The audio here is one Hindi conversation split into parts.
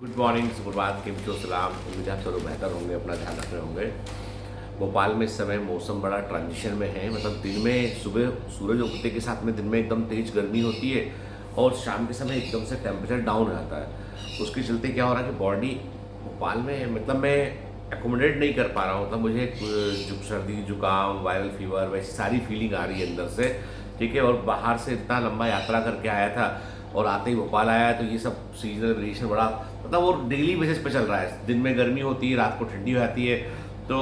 गुड मॉर्निंग, सुप्रभात, किम छो, सलाम। उम्मीद है आप सब बेहतर होंगे, अपना ध्यान रख रहे होंगे। भोपाल में इस समय मौसम बड़ा ट्रांजिशन में है। मतलब दिन में सुबह सूरज उगते के साथ में दिन में एकदम तेज़ गर्मी होती है और शाम के समय एकदम से टेम्परेचर डाउन हो जाता है। उसके चलते क्या हो रहा है कि बॉडी भोपाल में मतलब मैं एकोमोडेट नहीं कर पा रहा हूँ। मतलब मुझे सर्दी जुकाम वायरल फीवर वैसी सारी फीलिंग आ रही है अंदर से, ठीक है। और बाहर से इतना लंबा यात्रा करके आया था और आते ही भोपाल आया तो ये सब सीजनल वेरिएशन बड़ा मतलब वो डेली बेसिस पे चल रहा है। दिन में गर्मी होती है, रात को ठंडी हो जाती है। तो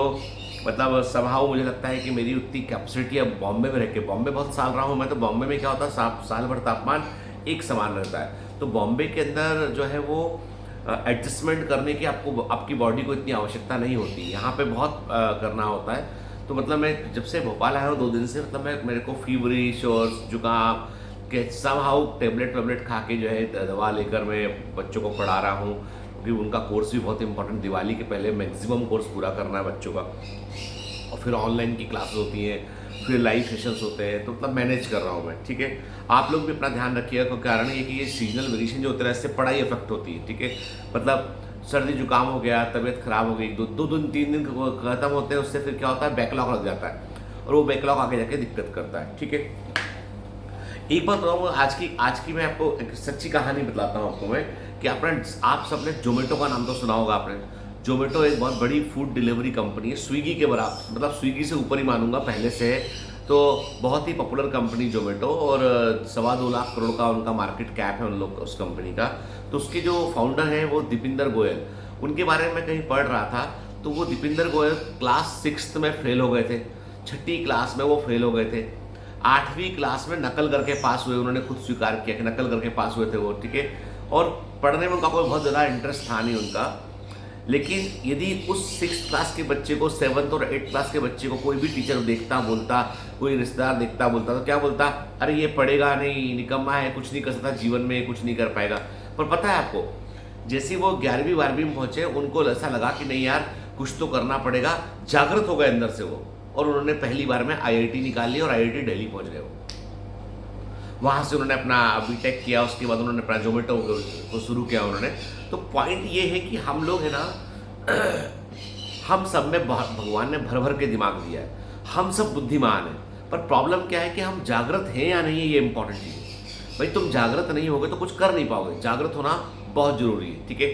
मतलब समहाउ मुझे लगता है कि मेरी उतनी कैपेसिटी अब बॉम्बे में रह के, बॉम्बे बहुत साल रहा हूँ मैं, तो बॉम्बे में क्या होता है साल भर तापमान एक समान रहता है। तो बॉम्बे के अंदर जो है वो एडजस्टमेंट करने की आपकी बॉडी को इतनी आवश्यकता नहीं होती। यहाँ पे बहुत करना होता है। तो मतलब मैं जब से भोपाल आया हूँ 2 दिन से, मतलब मेरे को फीवरिश और जुकाम के समहाउ टेबलेट खा के जो है दवा लेकर मैं बच्चों को पढ़ा रहा हूँ, क्योंकि उनका कोर्स भी बहुत इंपॉर्टेंट, दिवाली के पहले मैक्सिमम कोर्स पूरा करना है बच्चों का। और फिर ऑनलाइन की क्लासेस होती हैं, फिर लाइव सेशंस होते हैं, तो मतलब मैनेज कर रहा हूँ मैं, ठीक है। आप लोग भी अपना ध्यान रखिएगा, क्योंकि कारण ये कि ये सीजनल वेरिएशन जो होता है इससे पढ़ाई इफेक्ट होती है, ठीक है। मतलब सर्दी जुकाम हो गया, तबीयत खराब हो गई, दो दिन 3 दिन खत्म होते हैं, उससे फिर क्या होता है बैकलॉग लग जाता है और वो बैकलॉग आगे जाके दिक्कत करता है, ठीक है। एक बात बताऊँ, आज की मैं आपको एक सच्ची कहानी बताता हूँ आपको मैं, कि आप सबने जोमेटो का नाम तो सुना होगा आपने। जोमेटो एक बहुत बड़ी फूड डिलीवरी कंपनी है, स्विगी के बराबर, मतलब स्विगी से ऊपर ही मानूंगा पहले से है। तो बहुत ही पॉपुलर कंपनी जोमेटो, और 2.25 लाख करोड़ का उनका मार्केट कैप है उन लोग उस कंपनी का। तो उसके जो फाउंडर हैं वो दीपिंदर गोयल, उनके बारे में मैं कहीं पढ़ रहा था। तो वो दीपिंदर गोयल क्लास 6 में फेल हो गए थे, 6ठी क्लास में वो फेल हो गए थे, 8वीं क्लास में नकल करके पास हुए। उन्होंने खुद स्वीकार किया कि नकल करके पास हुए थे वो, ठीक है। और पढ़ने में उनका कोई बहुत ज़्यादा इंटरेस्ट था नहीं उनका। लेकिन यदि उस 6th क्लास के बच्चे को 7th और 8th क्लास के बच्चे को कोई भी टीचर देखता बोलता, कोई रिश्तेदार देखता बोलता, तो क्या बोलता? अरे ये पढ़ेगा नहीं, निकम्मा है, कुछ नहीं कर सकता जीवन में, कुछ नहीं कर पाएगा। पर पता है आपको, जैसे वो 11वीं 12वीं में पहुंचे, उनको ऐसा लगा कि नहीं यार कुछ तो करना पड़ेगा, जागृत हो गए अंदर से वो, और उन्होंने पहली बार में आईआईटी निकाल ली और आईआईटी दिल्ली पहुंच गए वो। वहाँ से उन्होंने अपना बीटेक किया, उसके बाद उन्होंने अपना जोमेटो को शुरू किया उन्होंने। तो पॉइंट ये है कि हम लोग है ना, हम सब में भगवान ने भर भर के दिमाग दिया है, हम सब बुद्धिमान हैं। पर प्रॉब्लम क्या है कि हम जागृत हैं या नहीं है, ये इंपॉर्टेंट चीज़ है। भाई तुम जागृत नहीं होगे तो कुछ कर नहीं पाओगे, जागृत होना बहुत जरूरी है, ठीक है।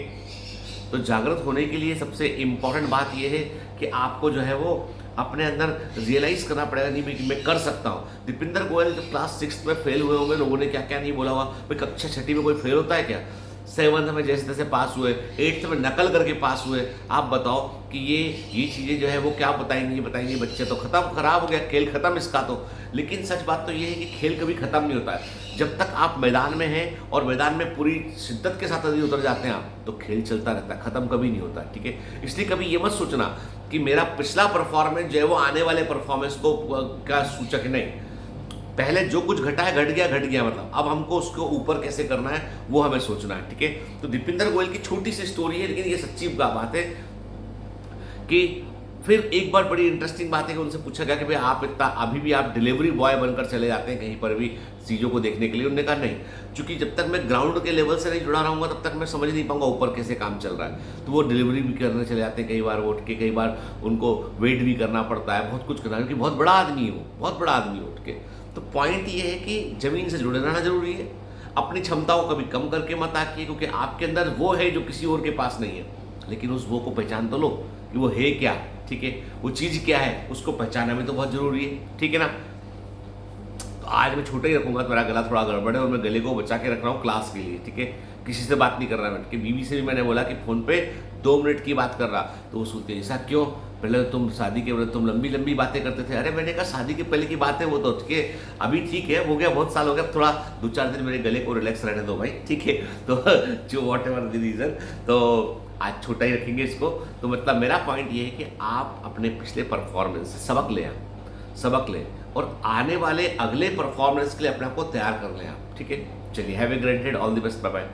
तो जागृत होने के लिए सबसे इम्पॉर्टेंट बात यह है कि आपको जो है वो अपने अंदर रियलाइज करना पड़ेगा, नहीं कि मैं कर सकता हूँ। दीपिंदर गोयल जब क्लास 6 में फेल हुए होंगे, लोगों ने क्या क्या नहीं बोला होगा। भाई कक्षा 6ठी में कोई फेल होता है क्या? 7th में जैसे तैसे पास हुए, 8th में नकल करके पास हुए। आप बताओ कि ये चीज़ें जो है वो क्या बताएंगे बच्चे तो खत्म, खराब हो गया, खेल खत्म इसका तो। लेकिन सच बात तो ये है कि खेल कभी खत्म नहीं होता है। जब तक आप मैदान में हैं और मैदान में पूरी शिद्दत के साथ यदि उतर जाते हैं आप, तो खेल चलता रहता है, खत्म कभी नहीं होता, ठीक है। इसलिए कभी ये मत सोचना कि मेरा पिछला परफॉर्मेंस जो है वो आने वाले परफॉर्मेंस को का सूचक नहीं। पहले जो कुछ घटा है घट गया, मतलब अब हमको उसको ऊपर कैसे करना है वो हमें सोचना है, ठीक है। तो दीपिंदर गोयल की छोटी सी स्टोरी है, लेकिन ये सच्ची बात है कि फिर एक बार बड़ी इंटरेस्टिंग बात है कि उनसे पूछा गया कि भाई आप इतना अभी भी आप डिलीवरी बॉय बनकर चले जाते हैं कहीं पर भी चीज़ों को देखने के लिए। उन्होंने कहा नहीं, क्योंकि जब तक मैं ग्राउंड के लेवल से नहीं जुड़ा रहूँगा तब तक मैं समझ नहीं पाऊंगा ऊपर कैसे काम चल रहा है। तो वो डिलीवरी भी करने चले जाते हैं, कई बार वो उठ के, कई बार उनको वेट भी करना पड़ता है, बहुत कुछ करना है, क्योंकि बहुत बड़ा आदमी है वो, बहुत बड़ा आदमी है उठ के। तो पॉइंट ये है कि ज़मीन से जुड़े रहना जरूरी है। अपनी क्षमताओं को कभी कम करके मत आकिए, क्योंकि आपके अंदर वो है जो किसी और के पास नहीं है। लेकिन उस वो को पहचान तो लो कि वो है क्या, ठीक है, वो चीज़ क्या है, उसको पहचानना भी तो बहुत जरूरी है, ठीक है ना। तो आज मैं छोटा ही रखूंगा, तो मेरा गला थोड़ा गड़बड़ है और मैं गले को बचा के रख रहा हूँ क्लास के लिए, ठीक है। किसी से बात नहीं कर रहा मैं, कि बीवी से भी मैंने बोला कि फ़ोन पे 2 मिनट की बात कर रहा, तो वो सोचते ऐसा क्यों, पहले तो तुम शादी के तुम लंबी लंबी बातें करते थे। अरे मैंने कहा शादी के पहले की बात है वो तो, ठीक है, अभी ठीक है, हो गया, बहुत साल हो गया, थोड़ा 2-4 दिन मेरे गले को रिलैक्स रहने दो भाई, ठीक है। तो जो वॉट एवर द रीज़न, तो आज छोटा ही रखेंगे इसको। तो मतलब मेरा पॉइंट ये है कि आप अपने पिछले परफॉर्मेंस से सबक लें और आने वाले अगले परफॉर्मेंस के लिए अपने आप को तैयार कर लें आप, ठीक है। चलिए, have a great day, all the best, bye bye.